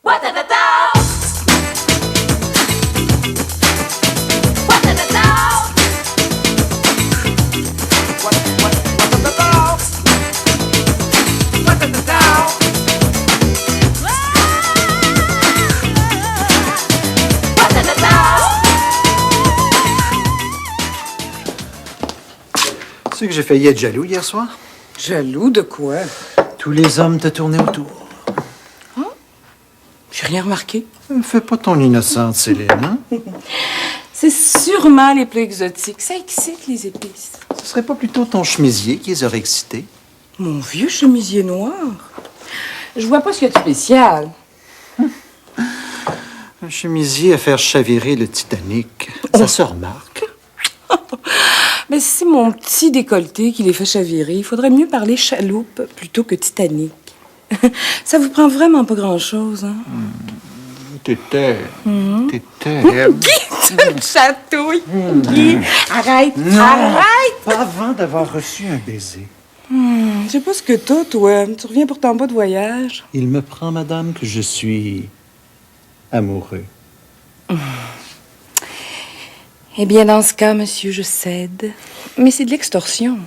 Tu sais que j'ai failli être jaloux hier soir? Jaloux de quoi? Tous les hommes te tournaient autour. Hein? J'ai rien remarqué. Fais pas ton innocente, Céline, hein? C'est sûrement les plats exotiques. Ça excite les épices. Ce serait pas plutôt ton chemisier qui les aurait excités? Mon vieux chemisier noir. Je vois pas ce qu'il y a de spécial. Un chemisier à faire chavirer le Titanic, ça se remarque. Mais c'est mon petit décolleté qui les fait chavirer. Il faudrait mieux parler chaloupe plutôt que Titanic. Ça vous prend vraiment pas grand-chose, hein? T'étais... Guy, tu me chatouilles. Guy, arrête, Non, arrête! pas avant d'avoir reçu un baiser. Je sais pas ce que t'as, toi. Tu reviens pourtant pas de voyage. Il me prend, madame, que je suis amoureux. Eh bien, dans ce cas, monsieur, je cède. Mais c'est de l'extorsion.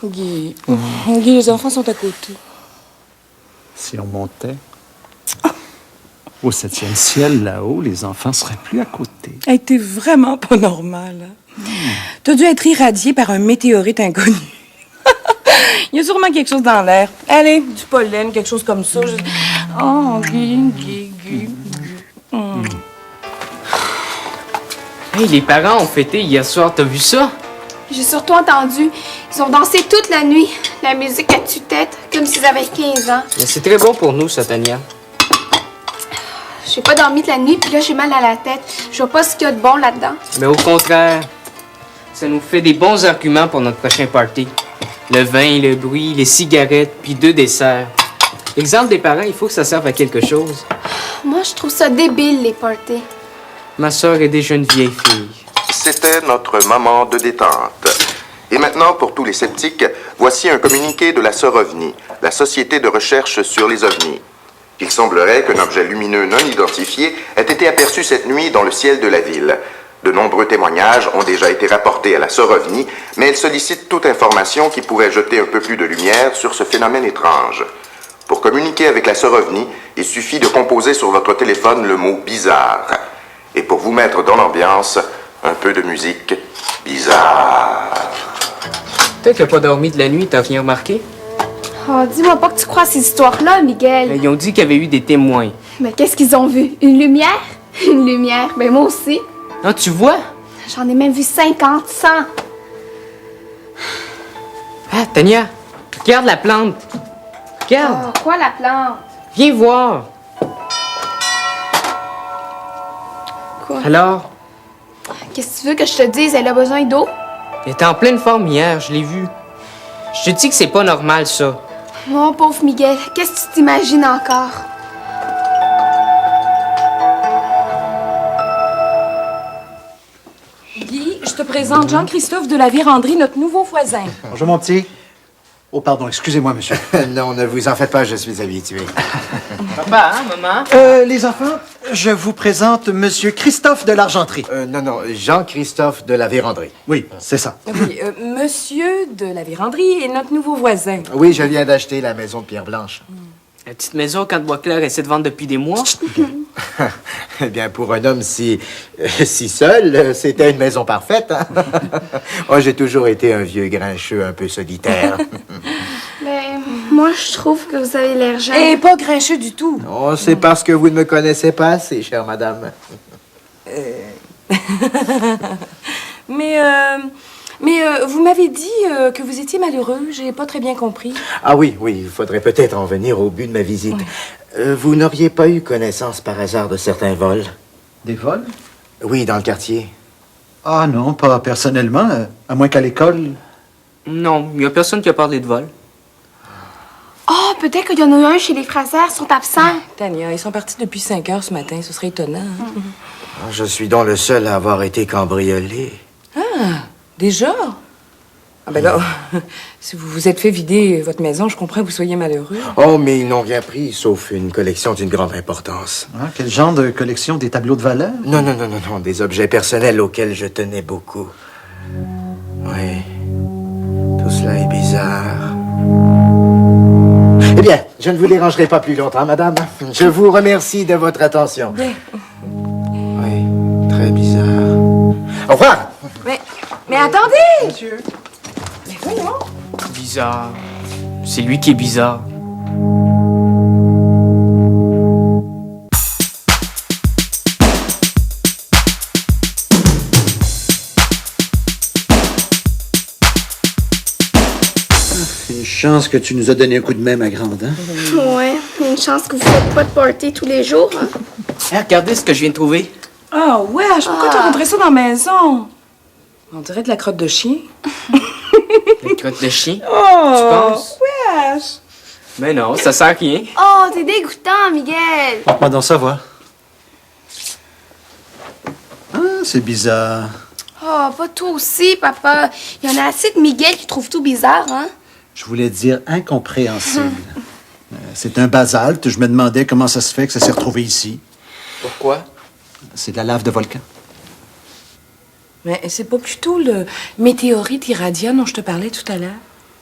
Guy, Guy, les enfants sont à côté. Si on montait au 7e ciel, là-haut, les enfants seraient plus à côté. Elle était vraiment pas normale. Hein? T'as dû être irradié par un météorite inconnu. Il y a sûrement quelque chose dans l'air. Allez, du pollen, quelque chose comme ça. Oh, Guy. Hey, les parents ont fêté hier soir, t'as vu ça? J'ai surtout entendu. Ils ont dansé toute la nuit. La musique à tue-tête, comme s'ils avaient 15 ans. Mais c'est très bon pour nous, ça, Tania. J'ai pas dormi de la nuit, puis là, j'ai mal à la tête. Je vois pas ce qu'il y a de bon là-dedans. Mais au contraire, ça nous fait des bons arguments pour notre prochain party. Le vin, le bruit, les cigarettes, puis 2 desserts. L'exemple des parents, il faut que ça serve à quelque chose. Moi, je trouve ça débile, les parties. Ma sœur est déjà une vieille fille. C'était notre moment de détente. Et maintenant, pour tous les sceptiques, voici un communiqué de la Sœur OVNI, la Société de recherche sur les ovnis. Il semblerait qu'un objet lumineux non identifié ait été aperçu cette nuit dans le ciel de la ville. De nombreux témoignages ont déjà été rapportés à la Sœur OVNI, mais elle sollicite toute information qui pourrait jeter un peu plus de lumière sur ce phénomène étrange. Pour communiquer avec la Sœur OVNI, il suffit de composer sur votre téléphone le mot « bizarre ». Et pour vous mettre dans l'ambiance, un peu de musique bizarre. Toi qui n'as pas dormi de la nuit, t'as rien remarqué? Oh, dis-moi pas que tu crois à ces histoires-là, Miguel. Ils ont dit qu'il y avait eu des témoins. Mais qu'est-ce qu'ils ont vu? Une lumière? Une lumière. Ben moi aussi. Ah, tu vois? J'en ai même vu 50, 100. Ah, Tania, regarde la plante. Regarde, Oh, quoi la plante? viens voir. Quoi? Alors, Qu'est-ce que tu veux que je te dise? Elle a besoin d'eau? elle était en pleine forme hier, je l'ai vue. Je te dis que c'est pas normal, ça. Mon pauvre Miguel, qu'est-ce que tu t'imagines encore? Guy, je te présente Jean-Christophe de la Vérandrie, notre nouveau voisin. Bonjour, mon petit. Oh, pardon, excusez-moi, monsieur. Non, ne vous en faites pas, je suis habitué. Papa, hein, maman? Les enfants, je vous présente monsieur Christophe de l'Argenterie. Non, Jean-Christophe de la Vérandrie. Oui, c'est ça. Oui, monsieur de la Vérandrie est notre nouveau voisin. Oui, je viens d'acheter la maison de Pierre Blanche. La petite maison qu'Anne Boisclair essaie de vendre depuis des mois. Eh bien, pour un homme si seul, c'était une maison parfaite. Hein? Moi, j'ai toujours été un vieux grincheux un peu solitaire. Ben, moi, je trouve que vous avez l'air jeune. Et pas grincheux du tout. Oh, c'est parce que vous ne me connaissez pas assez, chère madame. Mais vous m'avez dit que vous étiez malheureux. J'ai pas très bien compris. Ah oui, il faudrait peut-être en venir au but de ma visite. Vous n'auriez pas eu connaissance par hasard de certains vols? Des vols? Oui, dans le quartier. Ah non, pas personnellement, à moins qu'à l'école. Non, il y a personne qui a parlé de vol. Oh, peut-être qu'il y en a eu un chez les Frasers, ils sont absents. Tania, ils sont partis depuis 5 heures ce matin. Ce serait étonnant. Hein? Je suis donc le seul à avoir été cambriolé. Ah, déjà? Ah ben là, si vous vous êtes fait vider votre maison, je comprends que vous soyez malheureux. Oh, mais ils n'ont rien pris, sauf une collection d'une grande importance. Ah, quel genre de collection? Des tableaux de valeur? Non, des objets personnels auxquels je tenais beaucoup. Oui, tout cela est bizarre. Eh bien, je ne vous dérangerai pas plus longtemps, madame. Je vous remercie de votre attention. Bien. Oui, très bizarre. Au revoir! Mais attendez! Monsieur. Mais voyons. Bizarre. C'est lui qui est bizarre. Une chance que tu nous as donné un coup de main, ma grande, hein? Ouais, une chance que vous faites pas de party tous les jours. Hein? Regardez ce que je viens de trouver. Ah, wesh, pourquoi t'as rentré ça dans la maison? On dirait de la crotte de chien. La crotte de chien. Oh! Tu penses? Wesh! Mais non, ça sert à rien. Oh, t'es dégoûtant, Miguel. Montre-moi donc ça, voir. Ah, c'est bizarre. Oh, pas toi aussi, papa. Il y en a assez de Miguel qui trouve tout bizarre, hein? Je voulais dire incompréhensible. C'est un basalte. Je me demandais comment ça se fait que ça s'est retrouvé ici. Pourquoi? C'est de la lave de volcan. Mais c'est pas plutôt le météorite irradiant dont je te parlais tout à l'heure?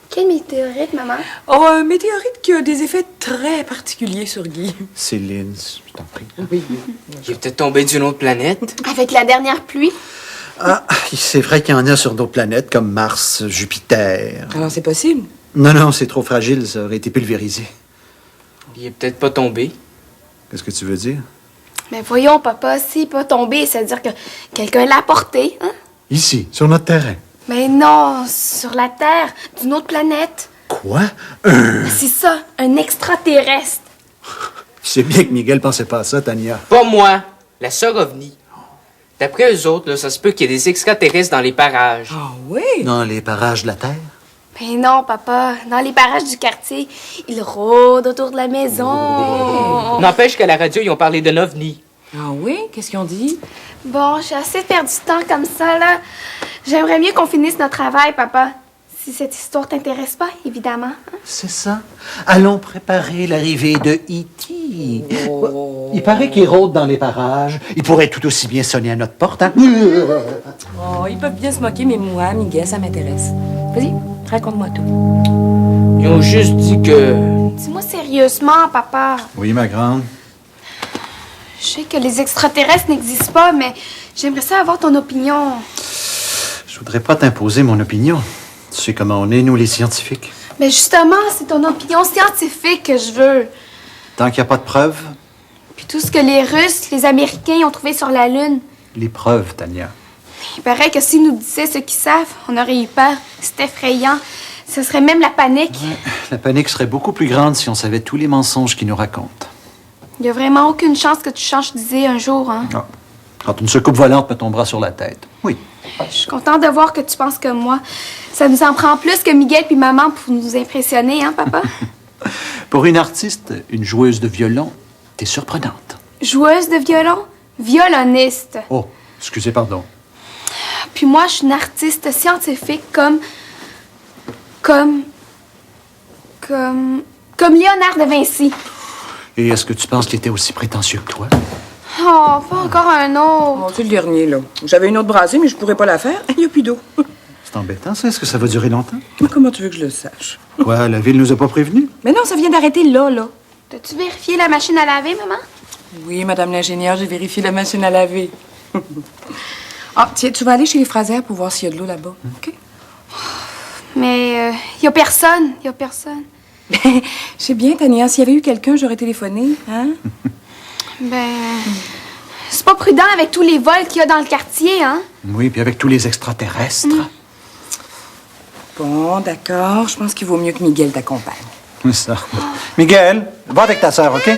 Quel météorite, maman? Oh, un météorite qui a des effets très particuliers sur Guy. Céline, je t'en prie. Oui. Il est peut-être tombé d'une autre planète. Avec la dernière pluie? Ah, c'est vrai qu'il y en a sur d'autres planètes comme Mars, Jupiter. Alors, c'est possible. Non, c'est trop fragile. Ça aurait été pulvérisé. Il est peut-être pas tombé. Qu'est-ce que tu veux dire? Mais voyons, papa, s'il n'est pas tombé, ça veut dire que quelqu'un l'a porté, hein? Ici, sur notre terrain. Mais non, sur la Terre, d'une autre planète. Quoi? C'est ça, un extraterrestre. Tu sais bien que Miguel pensait pas à ça, Tania. Pas moi. La sœur OVNI. D'après eux autres, là, ça se peut qu'il y ait des extraterrestres dans les parages. Ah oui? Dans les parages de la Terre? Mais non, papa, dans les parages du quartier, ils rôdent autour de la maison. N'empêche qu'à la radio, ils ont parlé d'un OVNI. Ah oui? Qu'est-ce qu'ils ont dit? Bon, j'ai assez perdu du temps comme ça, là. J'aimerais mieux qu'on finisse notre travail, papa. Si cette histoire t'intéresse pas, évidemment. Hein? C'est ça. Allons préparer l'arrivée de E.T. Il paraît qu'il rôde dans les parages. Il pourrait tout aussi bien sonner à notre porte, hein? Oh, ils peuvent bien se moquer, mais moi, Miguel, ça m'intéresse. Vas-y, raconte-moi tout. Ils ont juste dit que... Dis-moi sérieusement, papa. Oui, ma grande. Je sais que les extraterrestres n'existent pas, mais j'aimerais ça avoir ton opinion. Je voudrais pas t'imposer mon opinion. Tu sais comment on est, nous, les scientifiques. Mais justement, c'est ton opinion scientifique que je veux. Tant qu'il n'y a pas de preuves, Puis tout ce que les Russes, les Américains ont trouvé sur la Lune. les preuves, Tania. Il paraît que s'ils nous disaient ce qu'ils savent, on aurait eu peur. C'est effrayant. Ce serait même la panique. La panique serait beaucoup plus grande si on savait tous les mensonges qu'ils nous racontent. Il n'y a vraiment aucune chance que tu changes d'idée un jour, hein? Ah. Quand une secoupe volante me tombera sur la tête. Oui. Je suis contente de voir que tu penses comme moi. Ça nous en prend plus que Miguel puis maman pour nous impressionner, hein, papa? Pour une artiste, une joueuse de violon, t'es surprenante. Joueuse de violon? Violoniste. Oh, excusez, pardon. Puis moi, je suis une artiste scientifique comme Léonard de Vinci. Et est-ce que tu penses qu'il était aussi prétentieux que toi? Oh, pas encore un autre. Oh, c'est le dernier, là. J'avais une autre brassée, mais je pourrais pas la faire. Il n'y a plus d'eau. C'est embêtant, ça. Est-ce que ça va durer longtemps? Mais comment tu veux que je le sache? Quoi, la ville nous a pas prévenus? Mais non, ça vient d'arrêter là, là. T'as-tu vérifié la machine à laver, maman? Oui, madame l'ingénieure, j'ai vérifié la machine à laver. Ah, tiens, tu vas aller chez les Frasers pour voir s'il y a de l'eau là-bas, OK? Mais y a personne. Y a personne. Ben, je sais bien, Tania, s'il y avait eu quelqu'un, j'aurais téléphoné, hein? Ben, c'est pas prudent avec tous les vols qu'il y a dans le quartier, hein? Oui, puis avec tous les extraterrestres. Bon, d'accord. Je pense qu'il vaut mieux que Miguel t'accompagne. C'est ça. Miguel, va avec ta sœur, OK?